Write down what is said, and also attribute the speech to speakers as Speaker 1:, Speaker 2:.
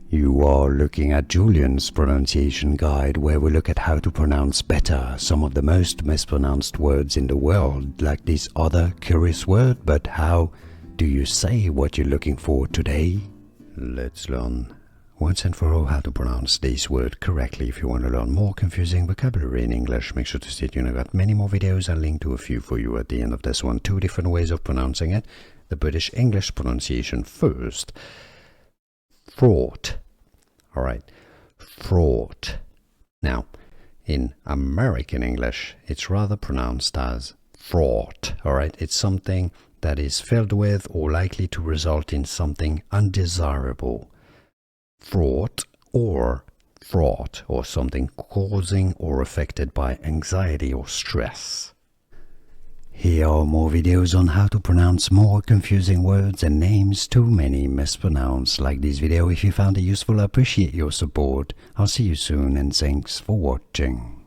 Speaker 1: You are looking at Julian's pronunciation guide, where we look at how to pronounce better some of the most mispronounced words in the world, like this other curious word. But how do you say what you're looking for today? Let's learn once and for all how to pronounce this word correctly. If you want to learn more confusing vocabulary in English, make sure to stay tuned. I've got many more videos. I'll link to a few for you at the end of this one. 2 different ways of pronouncing it. The British English pronunciation first. Fraught. Alright, fraught. Now, in American English, it's rather pronounced as fraught. Alright, it's something that is filled with or likely to result in something undesirable. Fraught or fraught, or something causing or affected by anxiety or stress. Here are more videos on how to pronounce more confusing words and names too many mispronounced. Like this video if you found it useful. I appreciate your support. I'll see you soon and thanks for watching.